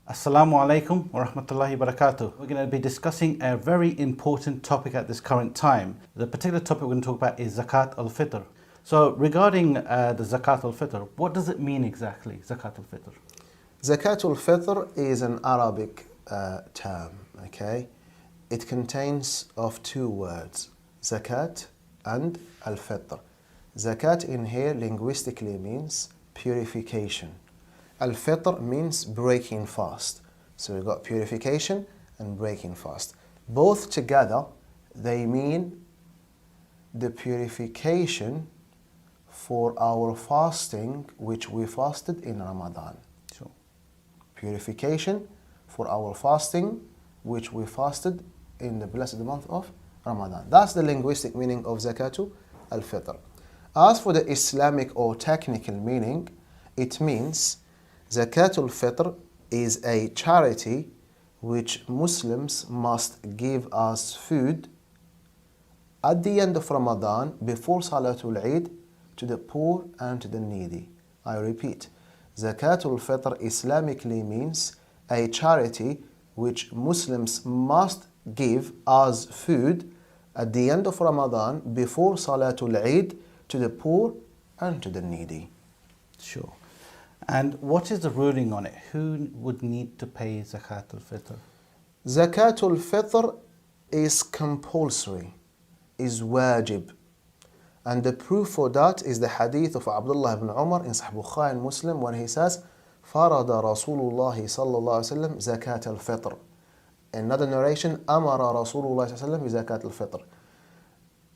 Assalamu alaikum wa rahmatullahi wa barakatuh. We're going to be discussing a very important topic at this current time. The particular topic we're going to talk about is Zakat al-Fitr. So regarding the Zakat al-Fitr, what does it mean exactly, Zakat al-Fitr? Zakat al-Fitr is an Arabic term, okay? It contains of two words, Zakat and al-Fitr. Zakat in here linguistically means purification. Al-Fitr means breaking fast. So we've got purification and breaking fast. Both together, they mean the purification for our fasting which we fasted in Ramadan. Sure. Purification for our fasting which we fasted in the blessed month of Ramadan. That's the linguistic meaning of Zakatu al-Fitr. As for the Islamic or technical meaning, it means Zakat al-Fitr is a charity which Muslims must give as food at the end of Ramadan before Salatul Eid to the poor and to the needy. I repeat, Zakat al-Fitr Islamically means a charity which Muslims must give as food at the end of Ramadan before Salatul Eid to the poor and to the needy. Sure. And what is the ruling on it? Who would need to pay Zakat al-Fitr? Zakat al-Fitr is compulsory, is wajib. And the proof for that is the hadith of Abdullah ibn Umar in Sahih Bukhari and Muslim when he says, فَرَضَ رَسُولُ اللَّهِ صَلَّى اللَّهُ عَلَيْهِ وسلم زَكَاةَ الْفِطْر. Another narration, أَمَرَ رَسُولُ اللَّهِ صَلَّى اللَّهُ عَلَيْهِ وسلم بزكاة الفطر.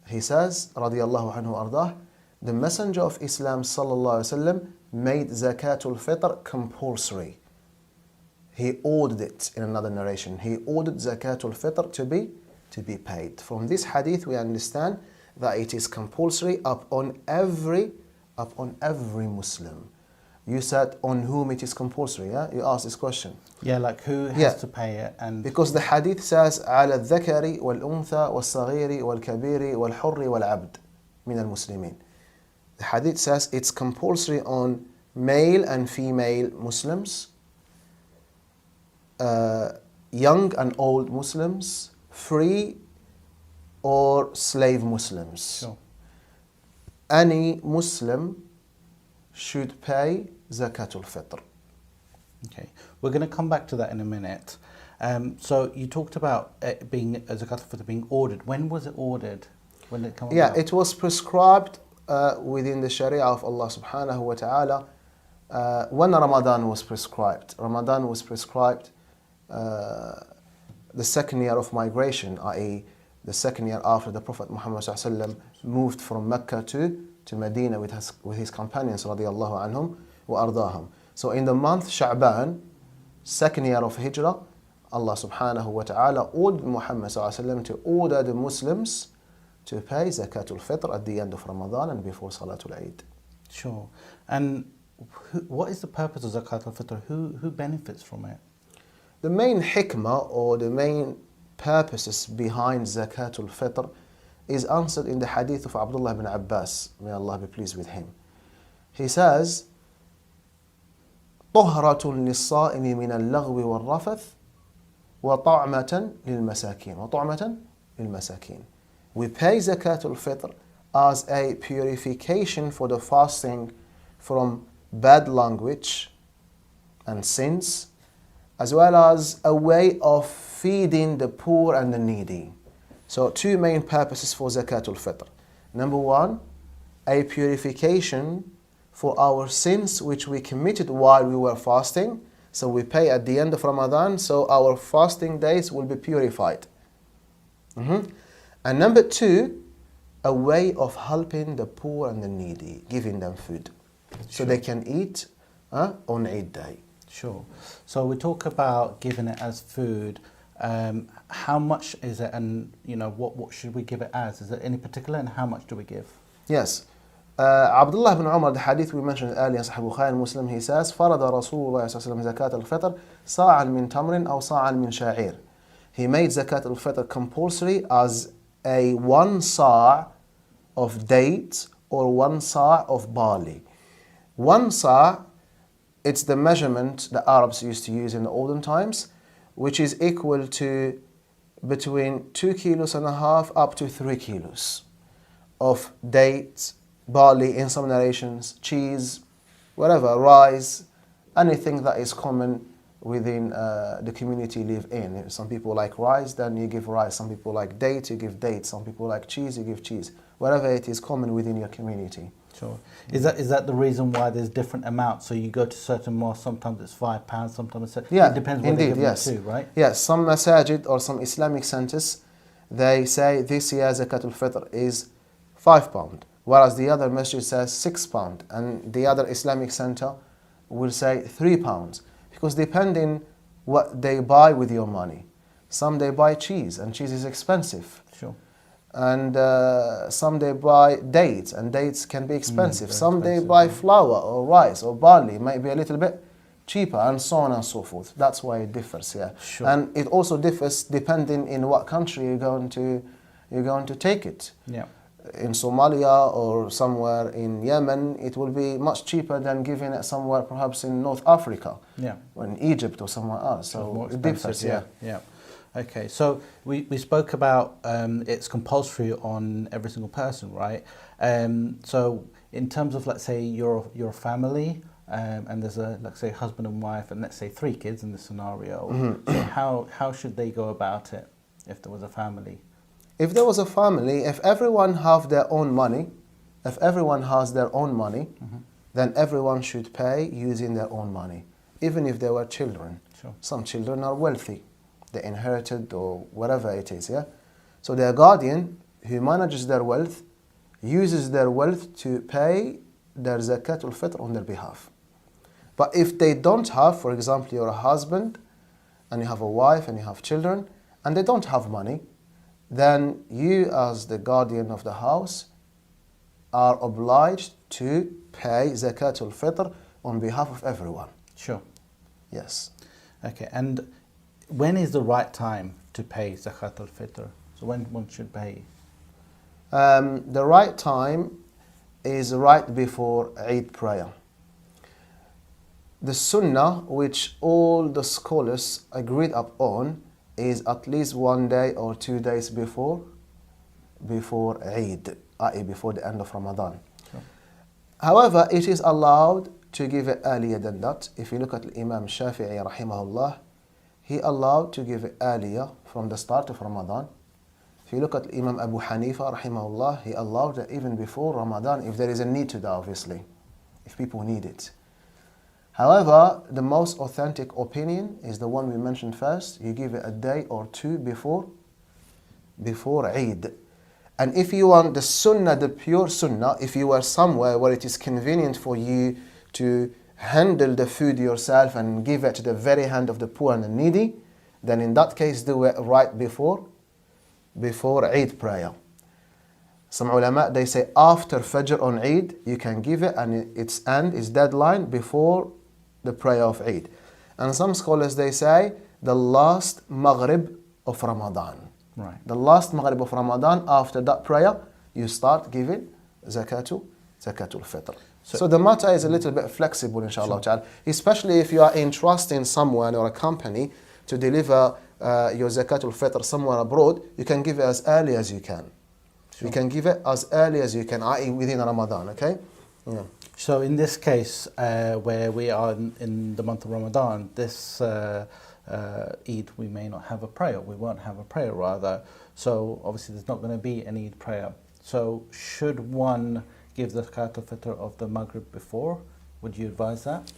He says, رضي الله عنه وأرضاه, the Messenger of Islam sallallahu alaihi wasallam made Zakatul Fitr compulsory. He ordered it in another narration. He ordered Zakatul Fitr to be paid. From this hadith we understand that it is compulsory upon every Muslim. You said on whom it is compulsory, yeah? You asked this question. Yeah, like who has to pay it? And because the hadith says على الذكر والأنثى والصغير والكبير والحر والعبد من المسلمين. The hadith says it's compulsory on male and female Muslims, young and old Muslims, free or slave Muslims. Sure. Any Muslim should pay Zakatul Fitr. Okay, we're going to come back to that in a minute. So you talked about it being Zakat al-Fitr being ordered. When was it ordered? When did it come about? Yeah, it was prescribed within the Sharia of Allah subhanahu wa ta'ala when Ramadan was prescribed. Ramadan was prescribed the second year of migration, i.e. the second year after the Prophet Muhammad sallallahu alaihi wasallam moved from Mecca to Medina with his companions radiyallahu anhum wa ardahum. So in the month Sha'ban, second year of Hijrah, Allah subhanahu wa ta'ala ordered Muhammad sallallahu alaihi wasallam to order the Muslims to pay Zakatul Fitr at the end of Ramadan and before Salatul Eid. Sure. And what is the purpose of Zakat al-Fitr? Who benefits from it? The main hikmah or the main purposes behind Zakatul Fitr is answered in the hadith of Abdullah ibn Abbas. May Allah be pleased with him. He says, طهرة للصائم من اللغو والرفث وطعمة للمساكين. We pay Zakatul Fitr as a purification for the fasting from bad language and sins, as well as a way of feeding the poor and the needy. So two main purposes for Zakatul Fitr. Number one, a purification for our sins which we committed while we were fasting. So we pay at the end of Ramadan, so our fasting days will be purified. And number two, a way of helping the poor and the needy, giving them food. So they can eat on Eid day. Sure. So we talk about giving it as food. How much is it, and what should we give it as? Is it any particular, and how much do we give? Yes. Abdullah ibn Umar, the hadith we mentioned earlier, Sahih Bukhari and Muslim, he says, فرض رسول الله صلى الله عليه وسلم زكاة الفطر صاعا من تمر أو صاعا من شعير. He made Zakat al-Fitr compulsory as a 1 sa' of dates or 1 sa' of barley. 1 sa' it's the measurement the Arabs used to use in the olden times, which is equal to between 2.5 kilos up to 3 kilos of dates, barley in some narrations, cheese, whatever, rice, anything that is common within the community you live in. If some people like rice, then you give rice. Some people like dates, you give dates. Some people like cheese, you give cheese. Whatever it is common within your community. Sure. Is that the reason why there's different amounts? So you go to certain mosques, sometimes it's £5, sometimes it's... Yeah, it depends what indeed, they give yes. it to, right? Yes, some masajid or some Islamic centers, they say this year Zakat al-Fitr is £5, whereas the other masjid says £6, and the other Islamic center will say £3, because depending what they buy with your money. Some they buy cheese, and cheese is expensive. Sure. And some they buy dates, and dates can be expensive. Some expensive, they buy yeah. flour or rice or barley, might be a little bit cheaper, and so on and so forth. That's why it differs, yeah. Sure. And it also differs depending in what country you're going to take it. Yeah. In Somalia or somewhere in Yemen, it will be much cheaper than giving it somewhere perhaps in North Africa, Yeah. or in Egypt or somewhere else. So More it expensive, differs, yeah. Yeah. Okay, so we spoke about it's compulsory on every single person, right? So in terms of, let's say you're a family, and there's a, let's say, husband and wife, and let's say 3 kids in this scenario. Mm-hmm. So how should they go about it if there was a family? If there was a family, if everyone have their own money, if everyone has their own money, then everyone should pay using their own money, even if they were children. Sure. Some children are wealthy. They inherited or whatever it is, yeah? So their guardian, who manages their wealth, uses their wealth to pay their Zakat al-Fitr on their behalf. But if they don't have, for example, you're a husband, and you have a wife, and you have children, and they don't have money, then you as the guardian of the house are obliged to pay Zakat al-Fitr on behalf of everyone. Sure. Yes. Okay, and when is the right time to pay Zakat al-Fitr? So when one should pay? The right time is right before Eid prayer. The sunnah, which all the scholars agreed upon, is at least 1 day or 2 days before Eid, i.e. before the end of Ramadan. Sure. However, it is allowed to give it earlier than that. If you look at Imam Shafi'i rahimahullah, he allowed to give it earlier from the start of Ramadan. If you look at Imam Abu Hanifa rahimahullah, he allowed it even before Ramadan, if there is a need to that, obviously, if people need it. However, the most authentic opinion is the one we mentioned first. You give it a day or 2 before Eid. And if you want the sunnah, the pure sunnah, if you are somewhere where it is convenient for you to handle the food yourself and give it to the very hand of the poor and the needy, then in that case do it right before Eid prayer. Some ulama, they say after Fajr on Eid, you can give it, and its end, its deadline, before the prayer of Eid. And some scholars, they say the last Maghrib of Ramadan. Right. The last Maghrib of Ramadan, after that prayer, you start giving Zakat al-Fitr. So the matter is a little bit flexible, inshallah ta'ala, especially if you are entrusting someone or a company to deliver your Zakat al-Fitr somewhere abroad. You can give it as early as you can. Sure. You can give it as early as you can, i.e. within Ramadan, okay? Yeah. So in this case, where we are in the month of Ramadan, this Eid, we may not have a prayer. We won't have a prayer, rather. So obviously there's not going to be any Eid prayer. So should one give the Zakat al-Fitr of the Maghrib before? Would you advise that?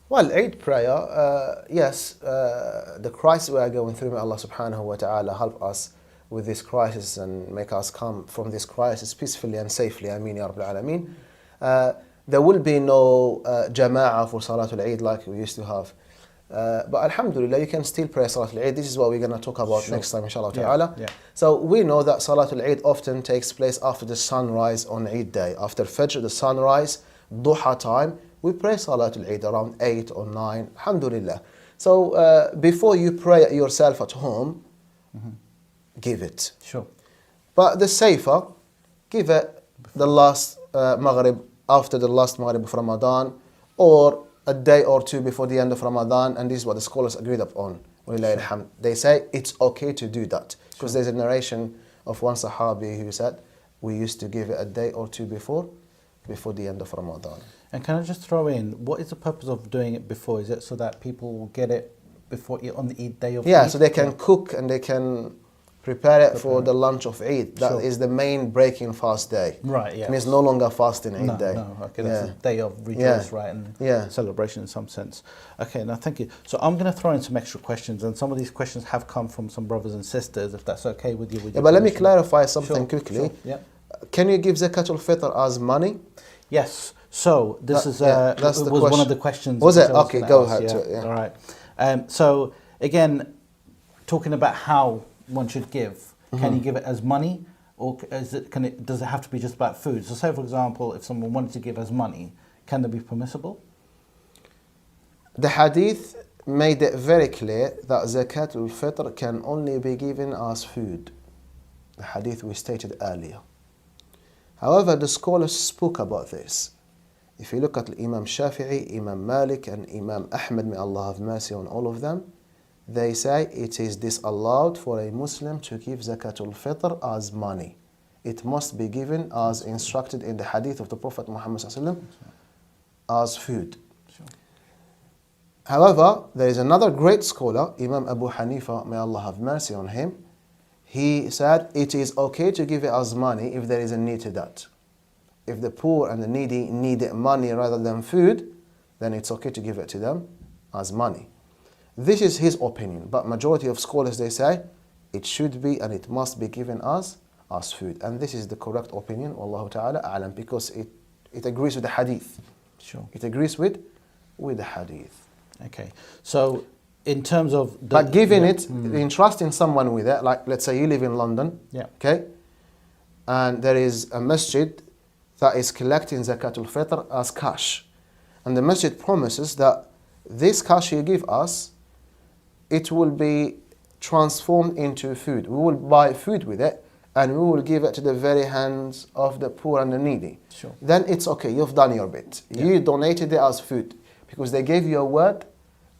Well, Eid prayer, yes, the crisis we are going through, may Allah subhanahu wa ta'ala help us with this crisis and make us come from this crisis peacefully and safely. Ameen ya Rabbil Alameen. There will be no jama'ah for Salatul Eid like we used to have. But alhamdulillah, you can still pray Salatul Eid. This is what we're going to talk about next time, inshallah ta'ala. Yeah. So we know that Salatul Eid often takes place after the sunrise on Eid day. After Fajr, the sunrise, duha time, we pray Salatul Eid around 8 or 9, alhamdulillah. So before you pray yourself at home, give it. Sure. But the safer, give it the last Maghrib, after the last Maghrib of Ramadan, or a day or two before the end of Ramadan, and this is what the scholars agreed upon. Sure. They say it's okay to do that because there's a narration of one Sahabi who said we used to give it a day or two before the end of Ramadan. And can I just throw in, what is the purpose of doing it before? Is it so that people will get it before on the Eid day of Eid? So they can cook and they can prepare it for the lunch of Eid. That is the main breaking fast day. Right, yeah. It means no longer fasting Eid day. No, okay, that's a day of rejoice, right, and celebration in some sense. Okay, now thank you. So I'm going to throw in some extra questions, and some of these questions have come from some brothers and sisters, if that's okay with you. But let me clarify something quickly. Sure, yeah. Can you give Zakat al-Fitr as money? Yes. So this is one of the questions. Was it? Okay, go ahead. All right. So again, talking about how one should give. Can you give it as money, or does it have to be just about food? So say, for example, if someone wanted to give as money, can that be permissible? The hadith made it very clear that Zakat al-Fitr can only be given as food. The hadith we stated earlier. However, the scholars spoke about this. If you look at Imam Shafi'i, Imam Malik, and Imam Ahmad, may Allah have mercy on all of them, they say it is disallowed for a Muslim to give Zakat al-Fitr as money. It must be given as instructed in the hadith of the Prophet Muhammad as food. Sure. However, there is another great scholar, Imam Abu Hanifa, may Allah have mercy on him. He said it is okay to give it as money if there is a need to that. If the poor and the needy need money rather than food, then it's okay to give it to them as money. This is his opinion, but majority of scholars, they say it should be and it must be given as food. And this is the correct opinion, Wallahu ta'ala a'lam, because it agrees with the hadith. Sure. It agrees with the hadith. Okay. So in terms of but giving entrusting someone with it, like let's say you live in London, okay, and there is a masjid that is collecting Zakat al-Fitr as cash, and the masjid promises that this cash you give us, it will be transformed into food. We will buy food with it and we will give it to the very hands of the poor and the needy. Sure. Then it's okay, you've done your bit. You donated it as food because they gave you a word,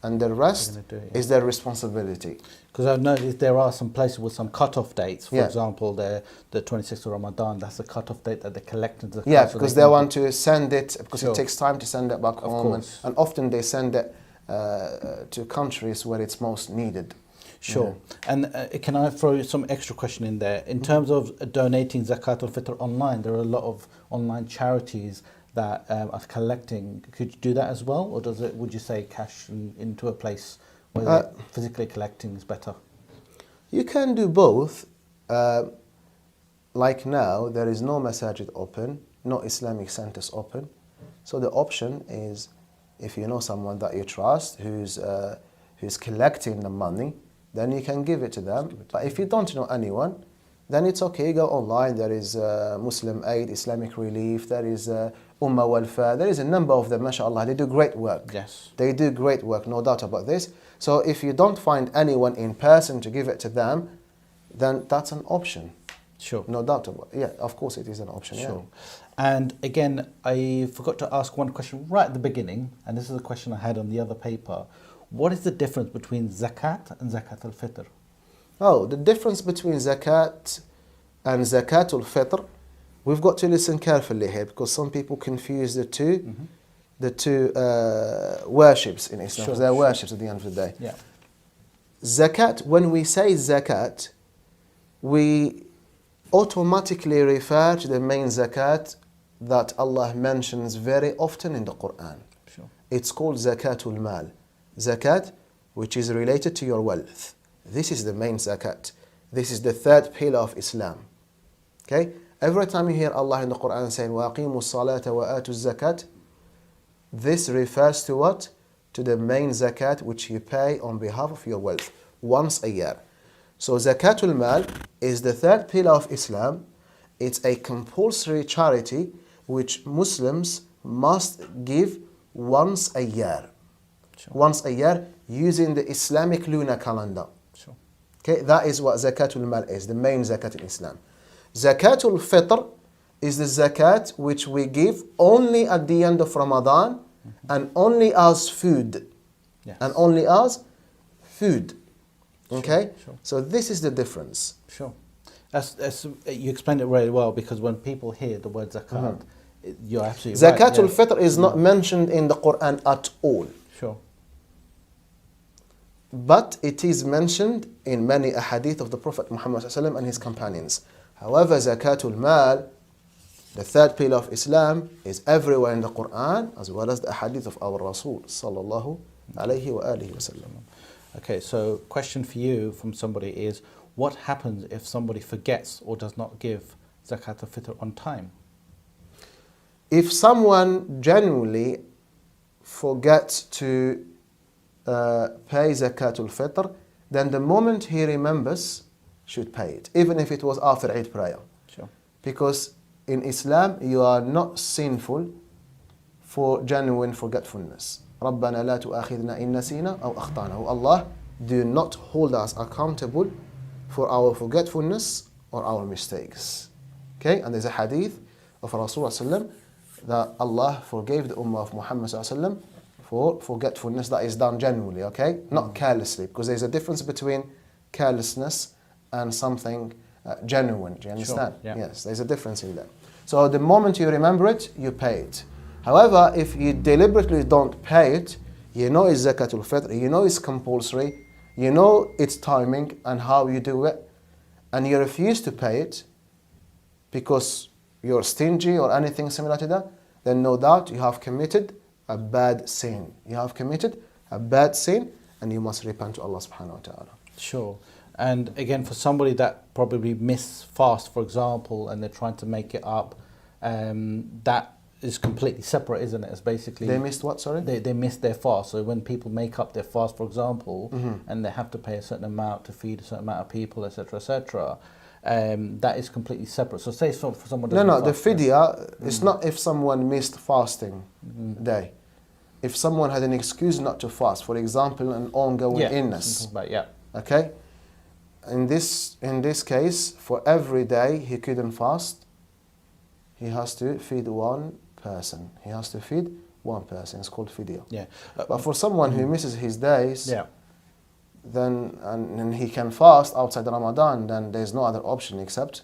and the rest is their responsibility. Because I've noticed there are some places with some cut-off dates. For example, the 26th of Ramadan, that's the cut-off date that they collected the cash. Because they want to send it, because it takes time to send it back home. And often they send it to countries where it's most needed. Sure. And can I throw some extra question in there? In terms of donating Zakat al-Fitr online, there are a lot of online charities that are collecting. Could you do that as well? Or would you say cash into a place where physically collecting is better? You can do both. Like now, there is no masajid open, no Islamic centers open. So the option is, if you know someone that you trust who's collecting the money, then you can give it to them. But if you don't know anyone, then it's okay, go online. There is Muslim Aid, Islamic Relief, there is UL-FITR, there is a number of them, mashallah. They do great work. Yes. They do great work, no doubt about this. So if you don't find anyone in person to give it to them, then that's an option. Sure. No doubt about it. Yeah, of course it is an option. Sure. And again, I forgot to ask one question right at the beginning, and this is a question I had on the other paper. What is the difference between Zakat and Zakat al-Fitr? Oh, the difference between Zakat and Zakat al-Fitr, we've got to listen carefully here because some people confuse the two, worships in Islam. Because they're worships at the end of the day. Yeah. Zakat, when we say Zakat, we automatically refer to the main Zakat that Allah mentions very often in the Quran. Sure. It's called Zakatul Mal. Zakat, which is related to your wealth. This is the main Zakat. This is the third pillar of Islam. Okay? Every time you hear Allah in the Quran saying, وَأَقِيمُوا الصَّلَاةَ وَآتُوا الزَّكَاةَ, this refers to what? To the main Zakat which you pay on behalf of your wealth once a year. So Zakatul Mal is the third pillar of Islam. It's a compulsory charity which Muslims must give once a year. Sure. Once a year using the Islamic lunar calendar. Sure. Okay, that is what Zakatul Mal is, the main Zakat in Islam. Zakatul Fitr is the Zakat which we give only at the end of Ramadan and only as food. Yes. And only as food. Okay? Sure. So this is the difference. Sure. You explained it really well, because when people hear the word zakat, you're absolutely right. Zakatul Fitr is not mentioned in the Quran at all. Sure. But it is mentioned in many ahadith of the Prophet Muhammad ﷺ and his companions. However, Zakatul Mal, the third pillar of Islam, is everywhere in the Quran as well as the ahadith of our Rasul sallallahu alayhi wa alihi wa sallam. Okay, so question for you from somebody is, what happens if somebody forgets or does not give Zakat al-Fitr on time? If someone genuinely forgets to pay Zakatul Fitr, then the moment he remembers, should pay it, even if it was after Eid prayer. Sure. Because in Islam, you are not sinful for genuine forgetfulness. رَبَّنَا لَا تُؤَاخِذْنَا إِن نَسِينَا أَوْ أَخْطَأْنَا. Oh Allah, do not hold us accountable for our forgetfulness or our mistakes. Okay, and there's a hadith of Rasulullah that Allah forgave the Ummah of Muhammad for forgetfulness that is done genuinely, okay? Not carelessly, because there's a difference between carelessness and something genuine. Do you understand? Sure, yeah. Yes, there's a difference in that. So the moment you remember it, you pay it. However, if you deliberately don't pay it, you know it's Zakatul Fitr, you know it's compulsory, you know its timing and how you do it, and you refuse to pay it because you're stingy or anything similar to that, then no doubt you have committed a bad sin. You have committed a bad sin, and you must repent to Allah subhanahu wa ta'ala. Sure. And again, for somebody that probably missed fast, for example, and they're trying to make it up, that is completely separate, isn't it? It's basically... They missed what, sorry? They missed their fast. So when people make up their fast, for example, and they have to pay a certain amount to feed a certain amount of people, etc., etc., that is completely separate. So say for someone... No, the fidya, it's not if someone missed fasting day. If someone had an excuse not to fast, for example, an ongoing illness. Okay? In this case, for every day he couldn't fast, he has to feed one person. He has to feed one person. It's called fidya. Yeah. But for someone who misses his days, yeah, then and he can fast outside Ramadan, then there's no other option except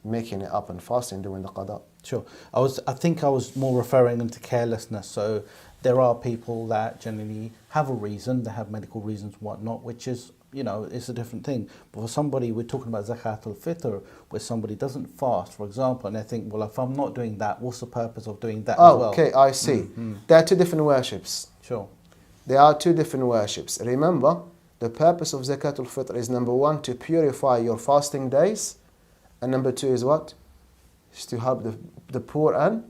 making it up and fasting during the qada. Sure. I think I was more referring to carelessness. So there are people that generally have a reason, they have medical reasons, whatnot, which is, you know, it's a different thing. But for somebody, we're talking about Zakat al-Fitr, where somebody doesn't fast, for example, and they think, well, if I'm not doing that, what's the purpose of doing that as well? Okay, I see. There are two different worships. Sure. There are two different worships. Remember, the purpose of Zakat al-Fitr is number one, to purify your fasting days, and number two is what? Is to help the poor and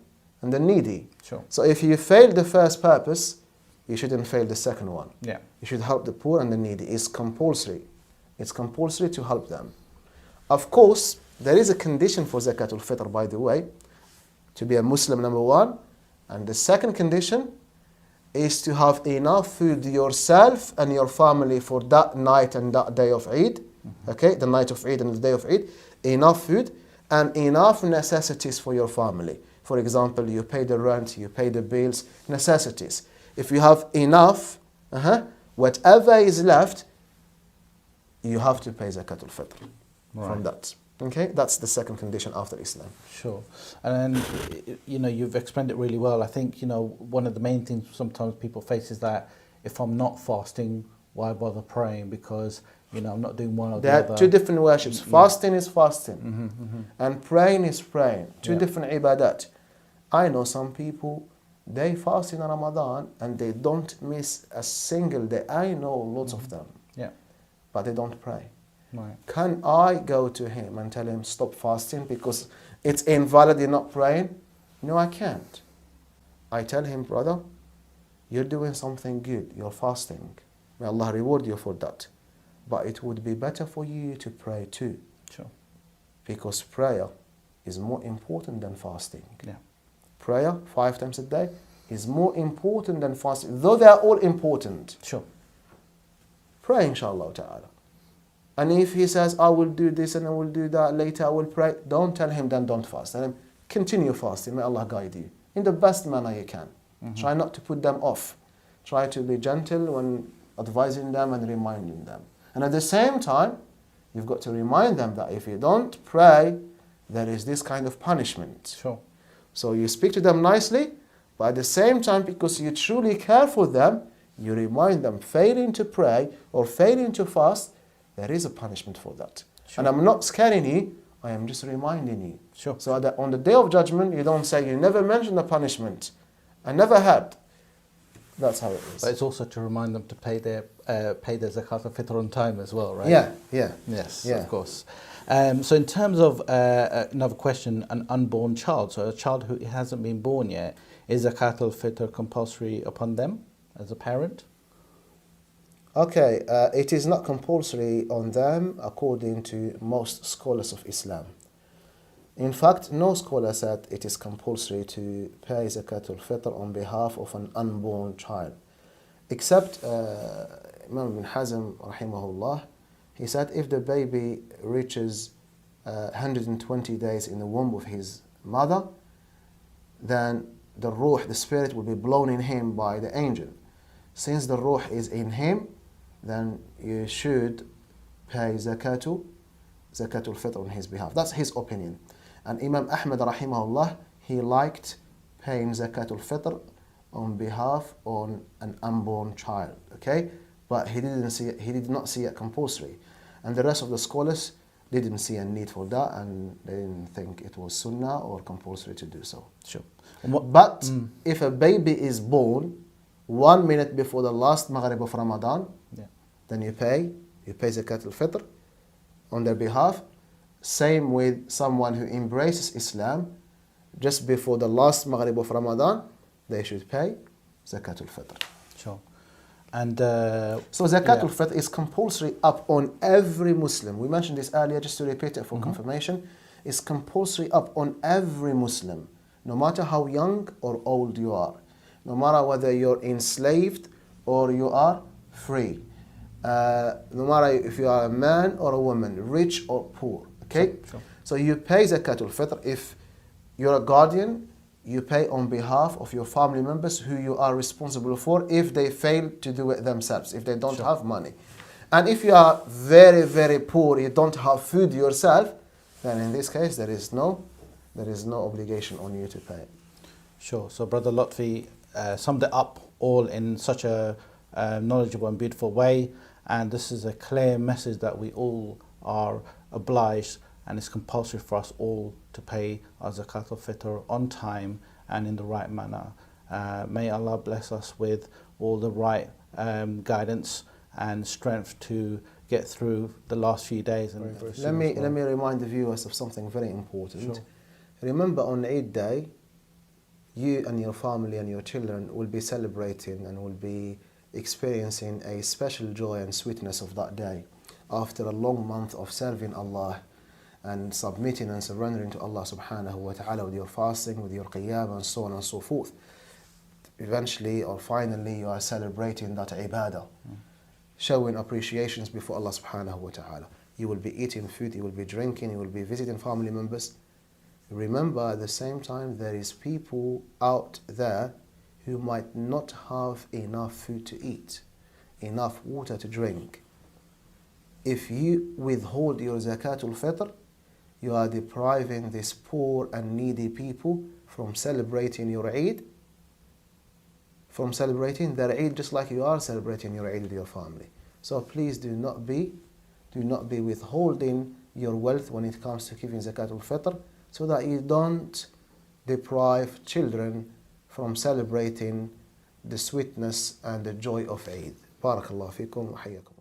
the needy. Sure. So if you fail the first purpose, you shouldn't fail the second one. Yeah. You should help the poor and the needy. It's compulsory. It's compulsory to help them. Of course, there is a condition for Zakat al-Fitr, by the way, to be a Muslim, number one. And the second condition is to have enough food yourself and your family for that night and that day of Eid. Okay, the night of Eid and the day of Eid. Enough food and enough necessities for your family. For example, you pay the rent, you pay the bills, necessities. If you have enough, whatever is left, you have to pay Zakat al-Fitr from that. Okay, that's the second condition after Islam. Sure. And then, you know, you've explained it really well. I think, you know, one of the main things sometimes people face is that if I'm not fasting, why bother praying? Because, you know, I'm not doing one or the other. There are two different worships. Fasting is fasting, and praying is praying. Two different ibadat. I know some people, they fast in Ramadan and they don't miss a single day. I know lots of them. Yeah. But they don't pray. Right. Can I go to him and tell him stop fasting because it's invalid, you're not praying? No, I can't. I tell him, brother, you're doing something good. You're fasting. May Allah reward you for that. But it would be better for you to pray too. Sure. Because prayer is more important than fasting. Yeah. Prayer 5 times a day is more important than fasting, though they are all important. Sure. Pray, inshallah ta'ala. And if he says, I will do this and I will do that, later I will pray, don't tell him then don't fast. Tell him, continue fasting, may Allah guide you in the best manner you can. Try not to put them off. Try to be gentle when advising them and reminding them. And at the same time, you've got to remind them that if you don't pray, there is this kind of punishment. Sure. So you speak to them nicely, but at the same time, because you truly care for them, you remind them, failing to pray or failing to fast, there is a punishment for that. Sure. And I'm not scaring you, I am just reminding you. Sure. So on the day of judgment, you don't say, you never mentioned the punishment. I never had. That's how it is. But it's also to remind them to pay their Zakat al-Fitr on time as well, right? Yeah. Yes, Yeah. of course. So in terms of another question, an unborn child, so a child who hasn't been born yet, is Zakat al-Fitr compulsory upon them as a parent? Okay, it is not compulsory on them according to most scholars of Islam. In fact, no scholar said it is compulsory to pay Zakat al-Fitr on behalf of an unborn child. Except Imam ibn Hazm, rahimahullah, he said if the baby reaches 120 days in the womb of his mother, then the ruh, the spirit, will be blown in him by the angel. Since the ruh is in him, then you should pay Zakatul Fitr on his behalf. That's his opinion. And Imam Ahmad rahimahullah, he liked paying Zakatul Fitr on behalf on an unborn child. Okay? But he did not see it compulsory. And the rest of the scholars didn't see a need for that, and they didn't think it was sunnah or compulsory to do so. Sure. But if a baby is born 1 minute before the last Maghrib of Ramadan, then you pay Zakat al-Fitr on their behalf. Same with someone who embraces Islam just before the last Maghrib of Ramadan, they should pay Zakat al-Fitr. Sure. And so Zakat al-Fitr is compulsory up on every Muslim. We mentioned this earlier, just to repeat it for confirmation. It's compulsory up on every Muslim, no matter how young or old you are, no matter whether you're enslaved or you are free, no matter if you are a man or a woman, rich or poor. Okay? Sure. So you pay Zakat al-Fitr. If you're a guardian, you pay on behalf of your family members who you are responsible for if they fail to do it themselves, if they don't have money. And if you are very, very poor, you don't have food yourself, then in this case there is no obligation on you to pay. Sure. So Brother Lotfi summed it up all in such a knowledgeable and beautiful way, and this is a clear message that we all are obliged, and it's compulsory for us all to pay our Zakat al-Fitr on time and in the right manner. May Allah bless us with all the right guidance and strength to get through the last few days. And let me remind the viewers of something very important. Sure. Remember, on Eid Day, you and your family and your children will be celebrating and will be experiencing a special joy and sweetness of that day after a long month of serving Allah and submitting and surrendering to Allah subhanahu wa ta'ala with your fasting, with your qiyam, and so on and so forth. Eventually or finally you are celebrating that ibadah, showing appreciations before Allah subhanahu wa ta'ala. You will be eating food, you will be drinking, you will be visiting family members. Remember, at the same time, there is people out there who might not have enough food to eat, enough water to drink. If you withhold your Zakat al-Fitr, you are depriving these poor and needy people from celebrating your Eid, from celebrating their Eid just like you are celebrating your Eid with your family. So please do not be withholding your wealth when it comes to giving Zakat al-Fitr, so that you don't deprive children from celebrating the sweetness and the joy of Eid. Barakallahu fikum wa hayyakum.